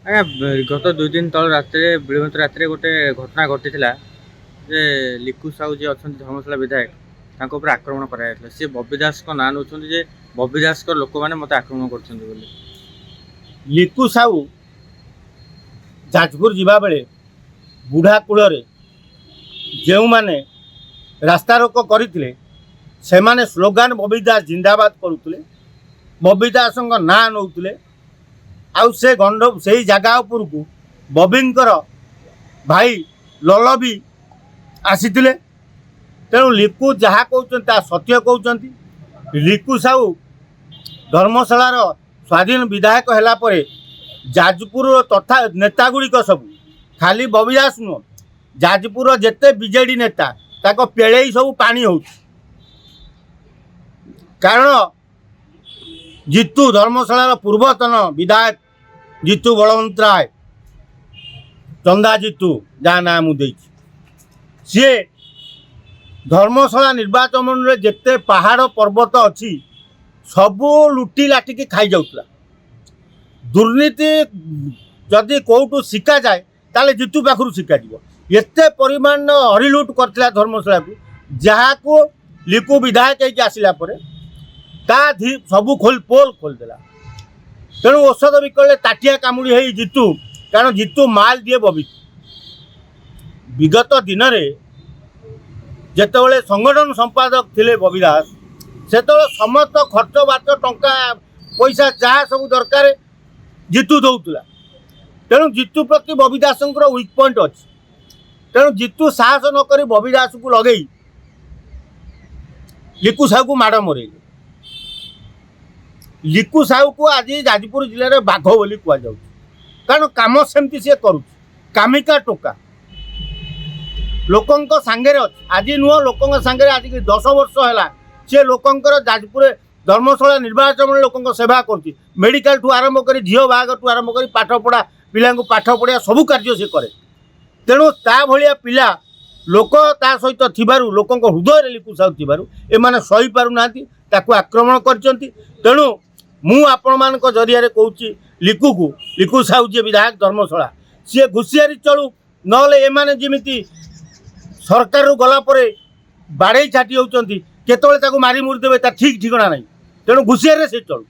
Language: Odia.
ଆଜ୍ଞା ଗତ 2 ଦିନ ତଳ ରାତିରେ ବିଳମ୍ବିତ ରାତିରେ ଗୋଟେ ଘଟଣା ଘଟିଥିଲା ଯେ ଲିକୁ ସାହୁ ଯିଏ ଅଛନ୍ତି ଧର୍ମଶାଳା ବିଧାୟକ ତାଙ୍କ ଉପରେ ଆକ୍ରମଣ କରାଯାଇଥିଲା। ସେ ବବି ଦାସଙ୍କ ନାଁ ନେଉଛନ୍ତି ଯେ ବବି ଦାସଙ୍କ ଲୋକମାନେ ମୋତେ ଆକ୍ରମଣ କରୁଛନ୍ତି ବୋଲି। ଲିକୁ ସାହୁ ଯାଜପୁର ଯିବାବେଳେ ବୁଢ଼ା କୂଳରେ ଯେଉଁମାନେ ରାସ୍ତାରୋକ କରିଥିଲେ ସେମାନେ ସ୍ଲୋଗାନ ବବି ଦାସ ଜିନ୍ଦାବାଦ କରୁଥିଲେ, ବବି ଦାସଙ୍କ ନାଁ ନେଉଥିଲେ। ଆଉ ସେ ଗଣ୍ଡ ସେଇ ଜାଗା ଉପରକୁ ବବିଙ୍କର ଭାଇ ଲଲ ବି ଆସିଥିଲେ। ତେଣୁ ଲିକୁ ଯାହା କହୁଛନ୍ତି ତାହା ସତ୍ୟ କହୁଛନ୍ତି। ଲିକୁ ସାହୁ ଧର୍ମଶାଳାର ସ୍ୱାଧୀନ ବିଧାୟକ ହେଲା ପରେ ଯାଜପୁରର ତଥା ନେତାଗୁଡ଼ିକ ସବୁ ଖାଲି ବବି ଦାସ ନୁହଁ, ଯାଜପୁରର ଯେତେ ବିଜେଡ଼ି ନେତା ତାଙ୍କ ପେଳେଇ ସବୁ ପାଣି ହେଉଛି। କାରଣ ଜିତୁ ଧର୍ମଶାଳାର ପୂର୍ବତନ ବିଧାୟକ ଜିତୁ ବଳବନ୍ତ ରାୟ, ଚନ୍ଦା ଜିତୁ ଯାହା ନାଁ ମୁଁ ଦେଇଛି, ସିଏ ଧର୍ମଶାଳା ନିର୍ବାଚନ ମଣ୍ଡଳୀରେ ଯେତେ ପାହାଡ଼ ପର୍ବତ ଅଛି ସବୁ ଲୁଟି ଲାଟିକି ଖାଇଯାଉଥିଲା। ଦୁର୍ନୀତି ଯଦି କେଉଁଠୁ ଶିଖାଯାଏ ତାହେଲେ ଜିତୁ ପାଖରୁ ଶିଖାଯିବ। ଏତେ ପରିମାଣର ହରିଲୁଟ୍ କରିଥିଲା ଧର୍ମଶାଳାକୁ, ଯାହାକୁ ଲିକୁ ବିଧାୟକ ହେଇକି ଆସିଲା ପରେ ତା ସବୁ ପୋଲ ଖୋଲିଦେଲା। ତେଣୁ ଔଷଧ ବିକଳରେ ତାଟିଆ କାମୁଡ଼ି ହେଇ ଜିତୁ, କାରଣ ଜିତୁ ମାଲ ଦିଏ ବବି। ବିଗତ ଦିନରେ ଯେତେବେଳେ ସଂଗଠନ ସମ୍ପାଦକ ଥିଲେ ବବି ଦାସ, ସେତେବେଳେ ସମସ୍ତ ଖର୍ଚ୍ଚ ବାର୍ଚ୍ଚ ଟଙ୍କା ପଇସା ଯାହା ସବୁ ଦରକାର ଜିତୁ ଦେଉଥିଲା। ତେଣୁ ଜିତୁ ପ୍ରତି ବବି ଦାସଙ୍କର ୱିକ୍ ପଏଣ୍ଟ ଅଛି। ତେଣୁ ଜିତୁ ସାହସ ନକରି ବବି ଦାସକୁ ଲଗେଇ ଲିକୁ ସାହୁକୁ ମାଡ଼ ମରେଇଲେ। ଲିକୁ ସାହୁକୁ ଆଜି ଯାଜପୁର ଜିଲ୍ଲାରେ ବାଘ ବୋଲି କୁହାଯାଉଛି, କାରଣ କାମ ସେମିତି ସିଏ କରୁଛି। କାମିକା ଟୋକା ଲୋକଙ୍କ ସାଙ୍ଗରେ ଅଛି, ଆଜି ନୁହଁ ଲୋକଙ୍କ ସାଙ୍ଗରେ ଆଜିକି 10 ବର୍ଷ ହେଲା ସିଏ ଲୋକଙ୍କର ଯାଜପୁରରେ ଧର୍ମଶାଳା ନିର୍ବାଚନ ଲୋକଙ୍କ ସେବା କରୁଛି। ମେଡ଼ିକାଲଠୁ ଆରମ୍ଭ କରି ଝିଅ ବାହାଘରଠୁ ଆରମ୍ଭ କରି ପାଠପଢ଼ା ପିଲାଙ୍କୁ ପାଠ ପଢ଼ିବା ସବୁ କାର୍ଯ୍ୟ ସେ କରେ। ତେଣୁ ତା ଭଳିଆ ପିଲା ଲୋକ ତା ସହିତ ଥିବାରୁ, ଲୋକଙ୍କ ହୃଦୟରେ ଲିକୁ ସାହୁ ଥିବାରୁ ଏମାନେ ସହିପାରୁନାହାନ୍ତି, ତାକୁ ଆକ୍ରମଣ କରିଛନ୍ତି। ତେଣୁ ମୁଁ ଆପଣମାନଙ୍କ ଜରିଆରେ କହୁଛି ଲିକୁ ସାହୁ ଯିଏ ବିଧାୟକ ଧର୍ମଶାଳା, ସିଏ ଘୁଷିଆରୀ ଚଳୁ, ନହେଲେ ଏମାନେ ଯେମିତି ସରକାରରୁ ଗଲା ପରେ ବାଡ଼େଇ ଛାଟି ହେଉଛନ୍ତି, କେତେବେଳେ ତାକୁ ମାରି ମୁରି ଦେବେ ତା ଠିକ୍ ଠିକଣା ନାହିଁ। ତେଣୁ ଘୁଷିଆରୀରେ ସେ ଚଳୁ।